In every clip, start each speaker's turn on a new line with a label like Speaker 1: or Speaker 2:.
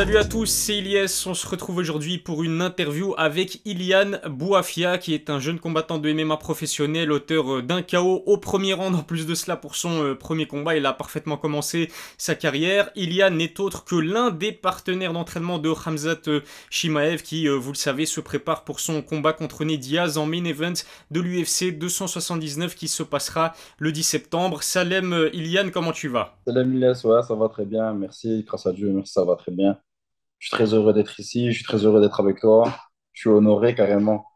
Speaker 1: Salut à tous, c'est Ilyes. On se retrouve aujourd'hui pour une interview avec Ilian Bouafia, qui est un jeune combattant de MMA professionnel, auteur d'un KO au premier round. En plus de cela, pour son premier combat, il a parfaitement commencé sa carrière. Ilian n'est autre que l'un des partenaires d'entraînement de Khamzat Chimaev, qui, vous le savez, se prépare pour son combat contre Ned Diaz en main event de l'UFC 279 qui se passera le 10 septembre. Salem Ilian, comment tu vas?
Speaker 2: Salam Niles, ouais, ça va très bien, merci, grâce à Dieu, merci, ça va très bien. Je suis très heureux d'être ici, je suis très heureux d'être avec toi, je suis honoré carrément,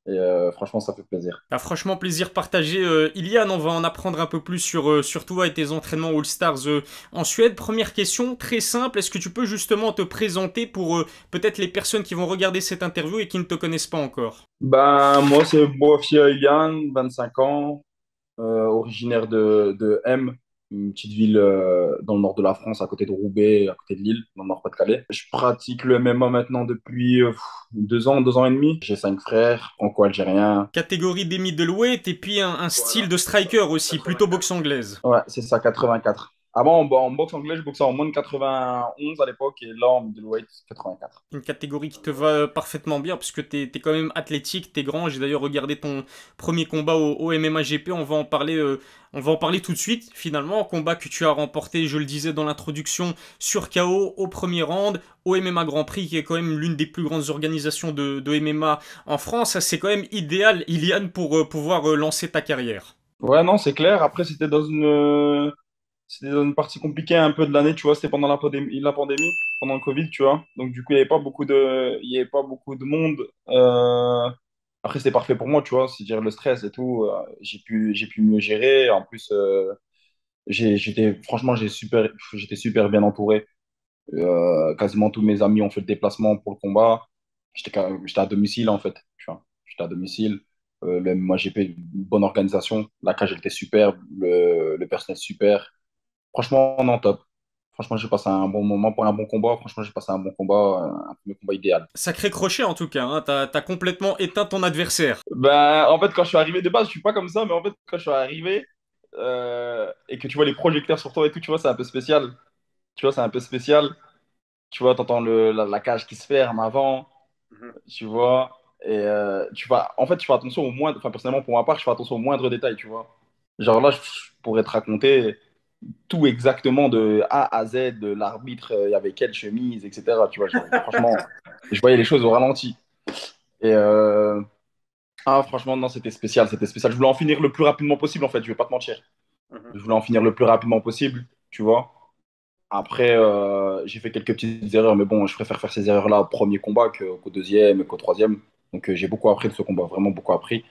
Speaker 2: et franchement, ça fait plaisir.
Speaker 1: Ah, franchement, plaisir partagé. Ilian, on va en apprendre un peu plus sur toi et tes entraînements All-Stars en Suède. Première question, très simple. Est-ce que tu peux justement te présenter pour peut-être les personnes qui vont regarder cette interview et qui ne te connaissent pas encore?
Speaker 2: Ben, moi, c'est Boafia Ilian, 25 ans, originaire de M, une petite ville dans le nord de la France, à côté de Roubaix, à côté de Lille, dans le Nord-Pas-de-Calais. Je pratique le MMA maintenant depuis 2 ans et demi. J'ai 5 frères, franco-algériens.
Speaker 1: Catégorie des middleweight et puis un style
Speaker 2: Voilà.
Speaker 1: de striker aussi, plutôt
Speaker 2: 84.
Speaker 1: boxe anglaise.
Speaker 2: Ouais, c'est ça, 84. Avant, en boxe anglaise, je boxais en moins de 91 à l'époque, et là, en middleweight, 84.
Speaker 1: Une catégorie qui te va parfaitement bien parce que t'es quand même athlétique, t'es grand. J'ai d'ailleurs regardé ton premier combat au MMA GP. On va en parler tout de suite. Finalement, un combat que tu as remporté, je le disais dans l'introduction, sur KO au premier round, au MMA Grand Prix, qui est quand même l'une des plus grandes organisations de MMA en France. C'est quand même idéal, Iliane, pour pouvoir lancer ta carrière.
Speaker 2: Ouais, non, c'est clair. Après, c'était dans une partie compliquée un peu de l'année, tu vois. C'était pendant la pandémie, pendant le Covid, tu vois. Donc, du coup, il y avait pas beaucoup de monde. Après, c'était parfait pour moi, tu vois. C'est-à-dire le stress et tout. J'ai pu mieux gérer. En plus, franchement, j'étais super bien entouré. Quasiment tous mes amis ont fait le déplacement pour le combat. J'étais à domicile, en fait. Tu vois. J'étais à domicile. Moi, j'ai fait une bonne organisation. La cage, elle était super. Le personnel, super. Franchement, non, top. Franchement, j'ai passé un bon moment pour un bon combat. Franchement, j'ai passé un bon combat, un premier combat idéal.
Speaker 1: Sacré crochet en tout cas, hein. T'as complètement éteint ton adversaire.
Speaker 2: Ben, en fait, quand je suis arrivé de base, je suis pas comme ça, mais en fait, quand je suis arrivé et que tu vois les projecteurs sur toi et tout, tu vois, c'est un peu spécial. Tu vois, c'est un peu spécial. Tu vois, t'entends la cage qui se ferme avant. Tu vois. Et en fait, tu fais attention au moindre, enfin, personnellement, pour ma part, je fais attention aux moindres détails, tu vois. Genre là, je pourrais te raconter tout exactement de A à Z, de l'arbitre, il y avait quelle chemise, etc. Tu vois, franchement, je voyais les choses au ralenti. Et franchement, non, c'était spécial, c'était spécial. Je voulais en finir le plus rapidement possible, en fait, je vais pas te mentir. Je voulais en finir le plus rapidement possible, tu vois. Après, j'ai fait quelques petites erreurs, mais bon, je préfère faire ces erreurs-là au premier combat qu'au deuxième, qu'au troisième. Donc, j'ai beaucoup appris de ce combat, vraiment beaucoup appris.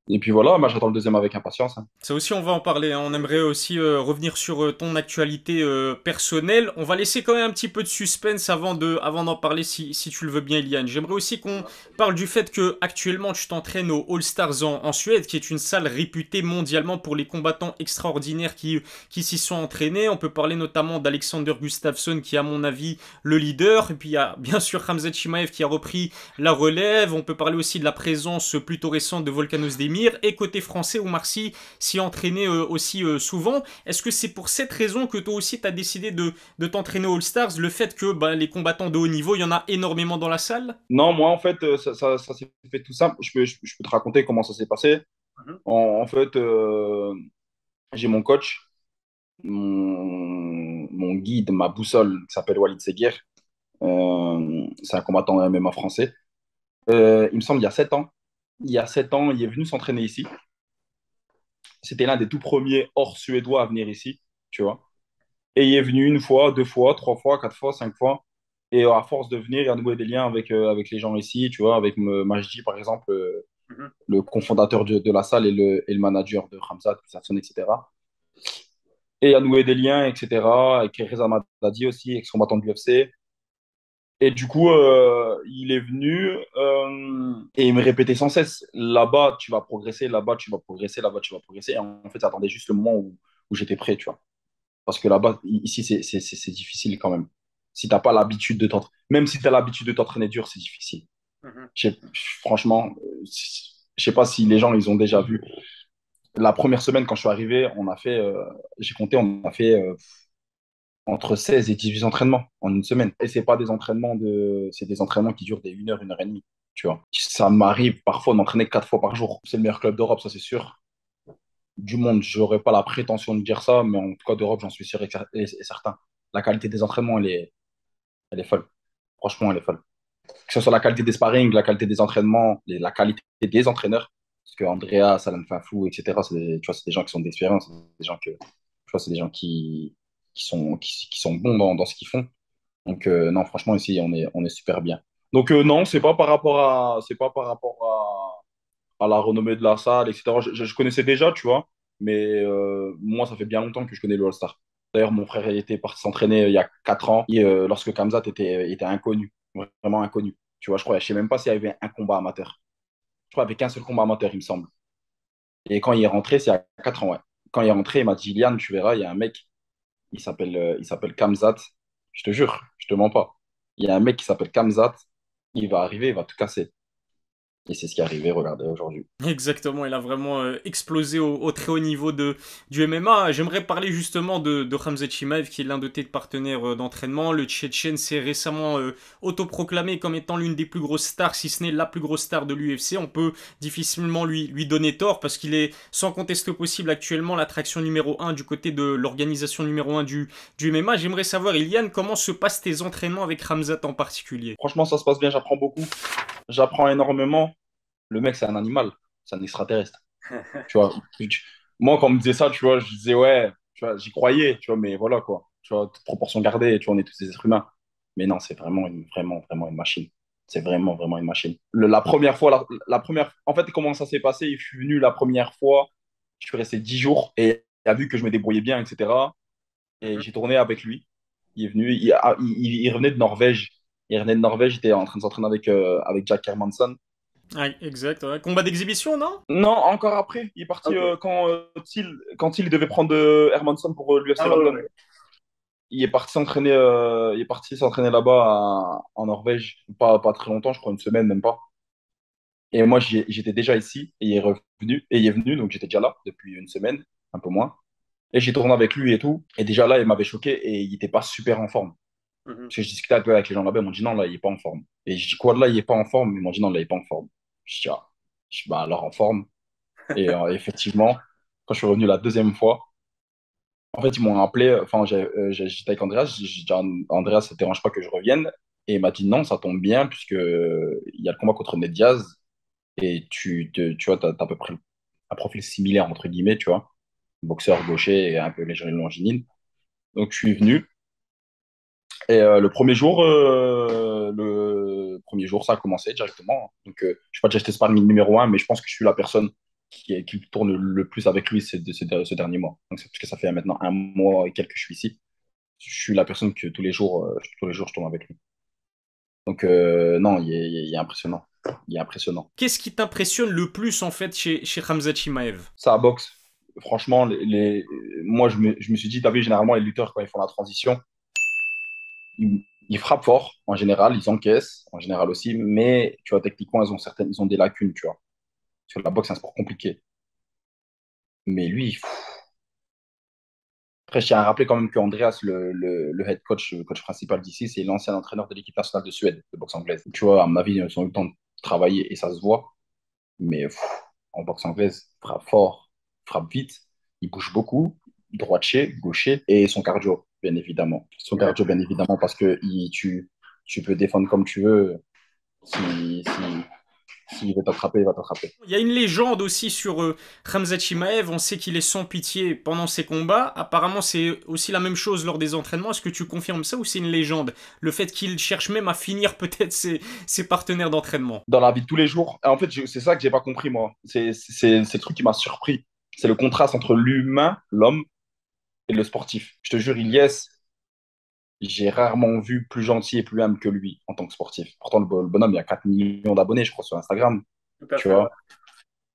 Speaker 2: Et puis voilà, moi, j'attends le deuxième avec impatience, hein.
Speaker 1: Ça aussi, on va en parler, hein. On aimerait aussi revenir sur ton actualité personnelle. On va laisser quand même un petit peu de suspense avant d'en parler si tu le veux bien, Eliane. J'aimerais aussi qu'on parle du fait que actuellement tu t'entraînes au All Stars en Suède, qui est une salle réputée mondialement pour les combattants extraordinaires qui s'y sont entraînés. On peut parler notamment d'Alexander Gustafsson, qui est à mon avis le leader. Et puis il y a bien sûr Khamzat Chimaev qui a repris la relève. On peut parler aussi de la présence plutôt récente de Volkanos Demir. Et côté français, Oumar Sy s'y entraîner aussi souvent. Est-ce que c'est pour cette raison que toi aussi tu as décidé de t'entraîner au All-Stars, le fait que les combattants de haut niveau, il y en a énormément dans la salle?
Speaker 2: Non, moi, en fait, ça s'est fait tout simple. Je peux te raconter comment ça s'est passé. En fait, j'ai mon coach, mon guide, ma boussole, qui s'appelle Walid Seguir. C'est un combattant MMA français. Il me semble il y a 7 ans. Il y a 7 ans, il est venu s'entraîner ici. C'était l'un des tout premiers hors suédois à venir ici, tu vois. Et il est venu une fois, 2 fois, 3 fois, 4 fois, 5 fois. Et à force de venir, il a noué des liens avec les gens ici, tu vois, avec Majdi, par exemple, le cofondateur de la salle et le manager de Ramzat, Peterson, etc. Et il a noué des liens, etc. Avec Reza Madadi aussi, ex-combattant de l'UFC. Et du coup, il est venu et il me répétait sans cesse, là-bas, tu vas progresser, là-bas, tu vas progresser, là-bas, tu vas progresser. Et en fait, j'attendais juste le moment où j'étais prêt, tu vois. Parce que là-bas, ici, c'est difficile quand même. Si t'as pas l'habitude de t'entraîner, même si tu as l'habitude de t'entraîner dur, c'est difficile. Je sais- Franchement, je sais pas si les gens, ils ont déjà vu. La première semaine, quand je suis arrivé, j'ai compté, on a fait entre 16 et 18 entraînements en une semaine. Et c'est pas des entraînements c'est des entraînements qui durent des 1 heure et demie, tu vois. Ça m'arrive parfois de m'entraîner 4 fois par jour. C'est le meilleur club d'Europe, ça c'est sûr. Du monde, j'aurais pas la prétention de dire ça, mais en tout cas d'Europe, j'en suis sûr et certain. La qualité des entraînements, elle est folle. Franchement, elle est folle. Que ce soit la qualité des sparring, la qualité des entraînements, la qualité des entraîneurs. Parce que Andrea, Salam Fafou, etc., tu vois, c'est des gens qui sont d'expérience, c'est des gens que, tu vois, c'est des gens qui sont bons dans ce qu'ils font. Donc, non, franchement, ici, on est super bien. Donc, non, c'est pas par rapport à la renommée de la salle, etc. Je connaissais déjà, tu vois, mais moi, ça fait bien longtemps que je connais le All-Star. D'ailleurs, mon frère il était parti s'entraîner il y a 4 ans, et, lorsque Kamzat était inconnu, vraiment inconnu. Tu vois, je sais même pas s'il y avait un combat amateur. Je crois qu'il n'y avait qu'un seul combat amateur, il me semble. Et quand il est rentré, c'est à 4 ans, ouais. Quand il est rentré, il m'a dit, Liane, tu verras, il y a un mec, il s'appelle Kamzat. Je te jure, je te mens pas. Il y a un mec qui s'appelle Kamzat, il va arriver, il va tout casser. Et c'est ce qui est arrivé, regardez, aujourd'hui.
Speaker 1: Exactement, il a vraiment explosé au très haut niveau du MMA. J'aimerais parler justement de Khamzat Chimaev, qui est l'un de tes partenaires d'entraînement. Le Tchétchène s'est récemment autoproclamé comme étant l'une des plus grosses stars, si ce n'est la plus grosse star de l'UFC. On peut difficilement lui donner tort, parce qu'il est sans conteste possible actuellement l'attraction numéro un du côté de l'organisation numéro un du MMA. J'aimerais savoir, Iliane, comment se passent tes entraînements avec Khamzat en particulier?
Speaker 2: Franchement, ça se passe bien, j'apprends beaucoup. J'apprends énormément. Le mec, c'est un animal, c'est un extraterrestre. Tu vois, moi, quand on me disait ça, tu vois, je disais, ouais, tu vois, j'y croyais, tu vois, mais voilà, quoi. Tu vois, toute proportion gardée, tu vois, on est tous des êtres humains. Mais non, c'est vraiment une machine. C'est vraiment une machine. La première fois, en fait, comment ça s'est passé? Je suis venu la première fois, je suis resté 10 jours et il a vu que je me débrouillais bien, etc. Et j'ai tourné avec lui. Il est venu, il revenait de Norvège. Il revenait de Norvège, il était en train de s'entraîner avec Jack Hermansson.
Speaker 1: Ah, exact, ouais. Combat d'exhibition, non?
Speaker 2: Non, encore après. Il est parti
Speaker 1: Ok.
Speaker 2: quand il devait prendre Hermansson pour l'UFC
Speaker 1: Ah ouais,
Speaker 2: London.
Speaker 1: ouais.
Speaker 2: Il est parti s'entraîner là-bas en Norvège. Pas très longtemps, je crois une semaine, même pas. Et moi, j'étais déjà ici et il est revenu et il est venu, donc j'étais déjà là depuis une semaine, un peu moins. Et j'ai tourné avec lui et tout. Et déjà là, il m'avait choqué et il était pas super en forme.
Speaker 1: Mhm.
Speaker 2: Parce que je discutais avec les gens là-bas, ils m'ont dit non, là, il est pas en forme. Et je dis quoi, là, il est pas en forme? Ils m'ont dit non, là, il est pas en forme. Je dis ah. Je dis bah alors en forme. Et effectivement, quand je suis revenu la deuxième fois, en fait, ils m'ont appelé, enfin, j'étais avec Andreas, j'ai dit, Andreas, ça te dérange pas que je revienne? Et il m'a dit non, ça tombe bien, puisque il y a le combat contre Ned Diaz, et tu vois, t'as à peu près un profil similaire, entre guillemets, tu vois, boxeur gaucher et un peu léger longiligne. Donc, je suis venu, et le premier jour, ça a commencé directement. Donc, je sais pas déjà j'étais sparring numéro un, mais je pense que je suis la personne qui tourne le plus avec lui ce dernier mois. Donc, c'est parce que ça fait maintenant 1 mois et quelques que je suis ici. Je suis la personne que tous les jours, je tourne avec lui. Donc, non, il est impressionnant. Il est impressionnant.
Speaker 1: Qu'est-ce qui t'impressionne le plus en fait chez Khamzat Chimaev?
Speaker 2: Ça boxe. Franchement, moi, je me suis dit, t'as vu, généralement, les lutteurs, quand ils font la transition, ils frappent fort, en général, ils encaissent, en général aussi, mais, tu vois, techniquement, ils ont des lacunes, tu vois. Parce que la boxe, c'est un sport compliqué. Mais lui, après, je tiens à rappeler quand même qu'Andreas, le head coach, le coach principal d'ici, c'est l'ancien entraîneur de l'équipe nationale de Suède, de boxe anglaise. Tu vois, à mon avis, ils ont eu le temps de travailler et ça se voit. Mais en boxe anglaise, il frappe fort, il frappe vite, il bouge beaucoup, droitier, gaucher, et son cardio, bien évidemment. Son cardio, bien évidemment, parce que tu peux défendre comme tu veux. S'il veut t'attraper, il va t'attraper.
Speaker 1: Il y a une légende aussi sur Khamzat Chimaev. On sait qu'il est sans pitié pendant ses combats. Apparemment, c'est aussi la même chose lors des entraînements. Est-ce que tu confirmes ça ou c'est une légende? Le fait qu'il cherche même à finir peut-être ses partenaires d'entraînement.
Speaker 2: Dans la vie de tous les jours, en fait, c'est ça que j'ai pas compris, moi. C'est le truc qui m'a surpris. C'est le contraste entre l'humain, l'homme, et le sportif. Je te jure, Ilyes, j'ai rarement vu plus gentil et plus humble que lui en tant que sportif. Pourtant, le bonhomme, il a 4 millions d'abonnés, je crois, sur Instagram.
Speaker 1: Tout à
Speaker 2: Tu
Speaker 1: fait, ouais.
Speaker 2: vois,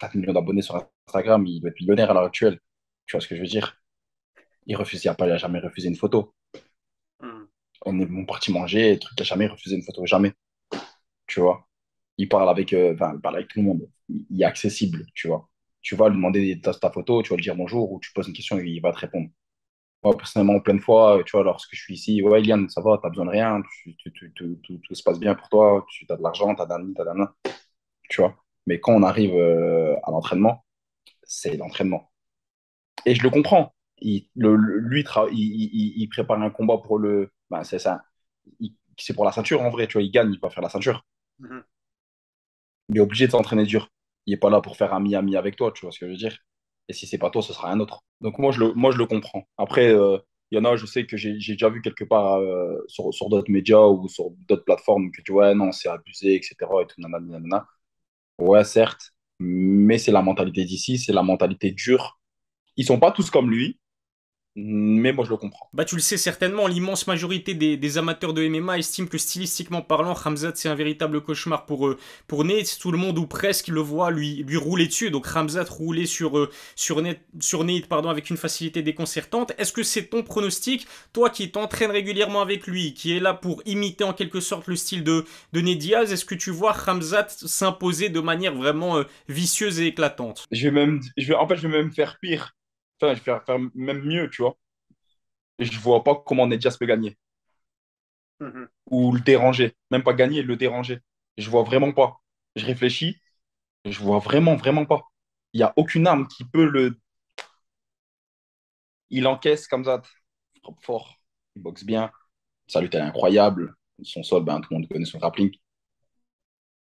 Speaker 2: 4 millions d'abonnés sur Instagram, il doit être millionnaire à l'heure actuelle. Tu vois ce que je veux dire? Il a jamais refusé une photo.
Speaker 1: Hmm.
Speaker 2: Mon parti manger, truc, il a jamais refusé une photo, jamais. Tu vois, il parle avec tout le monde. Il est accessible, tu vois. Tu vas lui demander ta photo, tu vas lui dire bonjour, ou tu poses une question et il va te répondre. Moi, personnellement, en pleine fois, tu vois, lorsque je suis ici, ouais, Ilian, ça va, t'as besoin de rien, tout se passe bien pour toi, tu as de l'argent, t'as d'un, tu vois. Mais quand on arrive à l'entraînement, c'est l'entraînement. Et je le comprends. Lui, il prépare un combat pour le. Ben, c'est ça. C'est pour la ceinture en vrai, tu vois. Il gagne, il va faire la ceinture.
Speaker 1: Mhm.
Speaker 2: Il est obligé de s'entraîner dur. Il n'est pas là pour faire ami-ami avec toi, tu vois ce que je veux dire. Et si c'est pas toi, ce sera un autre. Donc moi, je le comprends. Après, il y en a, je sais que j'ai déjà vu quelque part sur d'autres médias ou sur d'autres plateformes que tu vois, non, c'est abusé, etc. Et tout, nanana, nanana. Ouais, certes, mais c'est la mentalité d'ici, c'est la mentalité dure. Ils sont pas tous comme lui, mais moi, je le comprends.
Speaker 1: Bah tu le sais certainement, l'immense majorité des amateurs de MMA estiment que stylistiquement parlant, Khamzat c'est un véritable cauchemar pour Nate. Tout le monde ou presque le voit lui rouler dessus. Donc Khamzat roulait sur Nate pardon, avec une facilité déconcertante. Est-ce que c'est ton pronostic, toi qui t'entraînes régulièrement avec lui, qui est là pour imiter en quelque sorte le style de Nate Diaz, est-ce que tu vois Khamzat s'imposer de manière vraiment vicieuse et éclatante?
Speaker 2: En fait, je vais même faire pire. Enfin, je vais faire même mieux, tu vois. Et je vois pas comment Nedjas peut gagner.
Speaker 1: Mhm.
Speaker 2: Ou le déranger. Même pas gagner, le déranger. Je vois vraiment pas. Je réfléchis, je vois vraiment, vraiment pas. Il y a aucune arme qui peut le. Il encaisse comme ça. Il frappe fort. Il boxe bien. Sa lutte, elle est incroyable. Son sol, ben, tout le monde connaît son grappling.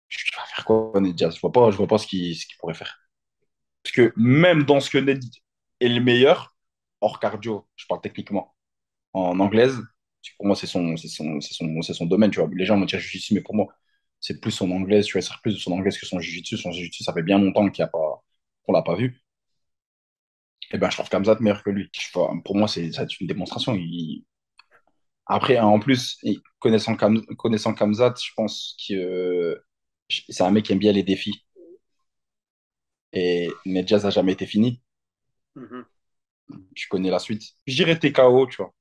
Speaker 2: Je vais faire quoi, Nedjas? Je vois pas ce qu'il pourrait faire. Parce que même dans ce que Ned est le meilleur, hors cardio, je parle techniquement, en anglaise, parce que pour moi, c'est son domaine, tu vois. Les gens vont dire jiu-jitsu, mais pour moi, c'est plus son anglaise, tu vois, c'est plus de son anglaise que son jiu-jitsu. Son jiu-jitsu, ça fait bien longtemps qu'on l'a pas vu. Et ben, je trouve Kamzat meilleur que lui. Pour moi, c'est une démonstration. Après, en plus, connaissant Kamzat, je pense que c'est un mec qui aime bien les défis. Et Nedjaz n'a jamais été fini.
Speaker 1: Mhm.
Speaker 2: Tu connais la suite. Je dirais TKO, tu vois.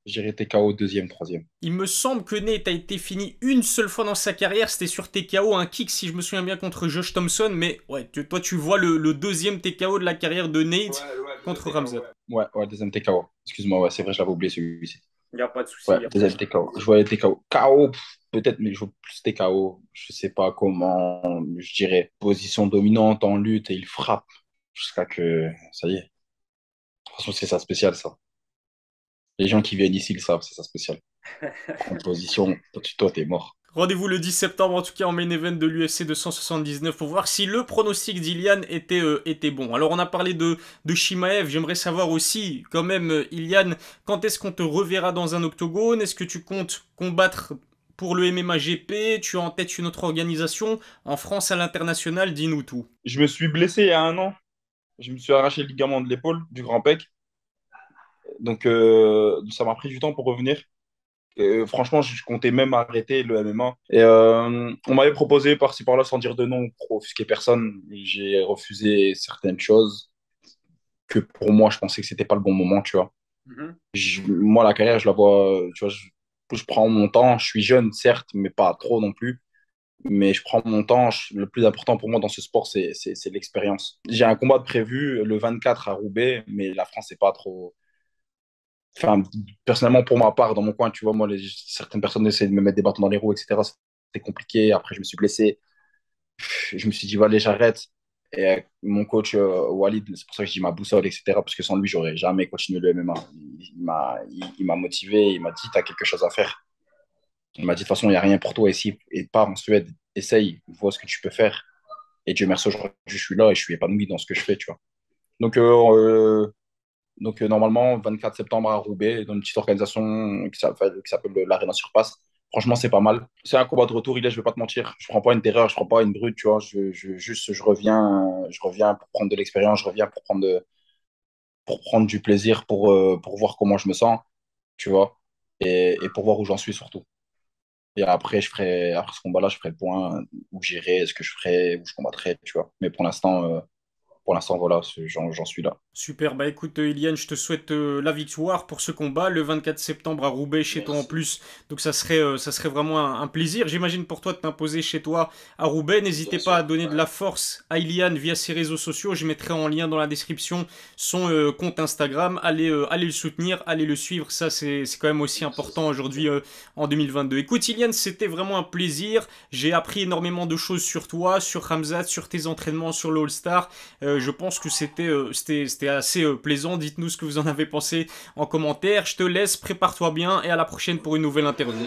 Speaker 2: Je dirais TKO deuxième, troisième.
Speaker 1: Il me semble que Nate a été fini une seule fois dans sa carrière, c'était sur TKO, un kick si je me souviens bien contre Josh Thompson, mais ouais, toi tu vois le deuxième TKO de la carrière de Nate contre Ramzat.
Speaker 2: Ouais, deuxième TKO. Excuse-moi, ouais, c'est vrai, je l'avais oublié celui-ci.
Speaker 1: Il n'y a pas de souci,
Speaker 2: Ouais,
Speaker 1: il n'y a pas de
Speaker 2: deuxième
Speaker 1: souci.
Speaker 2: TKO. Je vois les TKO. KO, peut-être, mais je vois plus TKO. Je sais pas comment, je dirais, position dominante en lutte et il frappe jusqu'à que, ça y est. De toute façon, c'est ça spécial, ça. Les gens qui viennent ici le savent, c'est ça spécial. Prendre position, toi, t'es mort.
Speaker 1: Rendez-vous le 10 septembre en tout cas en main event de l'UFC 279 pour voir si le pronostic d'Ilian était bon. Alors on a parlé de Shimaev, j'aimerais savoir aussi quand même Ilian, quand est-ce qu'on te reverra dans un octogone? Est-ce que tu comptes combattre pour le MMA GP? Tu as en tête une autre organisation? En France à l'international, dis-nous tout.
Speaker 2: Je me suis blessé il y a un an. Je me suis arraché le ligament de l'épaule, du grand pec. Donc, ça m'a pris du temps pour revenir. Franchement, je comptais même arrêter le MMA. Et on m'avait proposé par-ci par-là, sans dire de nom, pour offusquer personne. J'ai refusé certaines choses que pour moi, je pensais que c'était pas le bon moment, tu vois.
Speaker 1: Mhm.
Speaker 2: Moi, la carrière, je la vois, tu vois, je prends mon temps. Je suis jeune, certes, mais pas trop non plus. Mais je prends mon temps. Le plus important pour moi dans ce sport, c'est l'expérience. J'ai un combat de prévu le 24 à Roubaix, mais la France, c'est pas trop. Enfin, personnellement, pour ma part, dans mon coin, tu vois, moi, certaines personnes essaient de me mettre des bâtons dans les roues, etc. C'était compliqué. Après, je me suis blessé. Je me suis dit, allez, j'arrête. Et mon coach, Walid, c'est pour ça que je dis ma boussole, etc. Parce que sans lui, j'aurais jamais continué le MMA. Il m'a motivé. Il m'a dit, tu as quelque chose à faire. Il m'a dit, de toute façon, il n'y a rien pour toi ici. Et pars en Suède. Essaye, vois ce que tu peux faire. Et Dieu merci, aujourd'hui, je suis là et je suis épanoui dans ce que je fais, tu vois. Donc, normalement, 24 septembre à Roubaix, dans une petite organisation qui s'appelle l'Arena Surpass. Franchement, c'est pas mal. C'est un combat de retour, je vais pas te mentir. Je prends pas une terreur, je prends pas une brute, tu vois. Juste, je reviens pour prendre de l'expérience, je reviens pour prendre du plaisir, pour voir comment je me sens, tu vois, et pour voir où j'en suis surtout. Et après, après ce combat-là, je ferai le point où j'irai, ce que je ferai, où je combattrai, tu vois. Mais pour l'instant, voilà, j'en suis là.
Speaker 1: Super, bah écoute Iliane, je te souhaite la victoire pour ce combat le 24 septembre à Roubaix chez toi en
Speaker 2: Merci.
Speaker 1: plus. Donc ça serait vraiment un plaisir, j'imagine pour toi de t'imposer chez toi à Roubaix.
Speaker 2: Bien
Speaker 1: N'hésitez pas à
Speaker 2: sûr.
Speaker 1: donner de
Speaker 2: Ouais.
Speaker 1: la force à Iliane via ses réseaux sociaux. Je mettrai en lien dans la description son compte Instagram. Allez le soutenir, allez le suivre. Ça c'est quand même aussi
Speaker 2: Merci.
Speaker 1: important aujourd'hui en 2022. Écoute Iliane, c'était vraiment un plaisir. J'ai appris énormément de choses sur toi, sur Ramzat, sur tes entraînements, sur le All-Star. Je pense que c'était assez plaisant. Dites-nous ce que vous en avez pensé en commentaire. Je te laisse, prépare-toi bien et à la prochaine pour une nouvelle interview.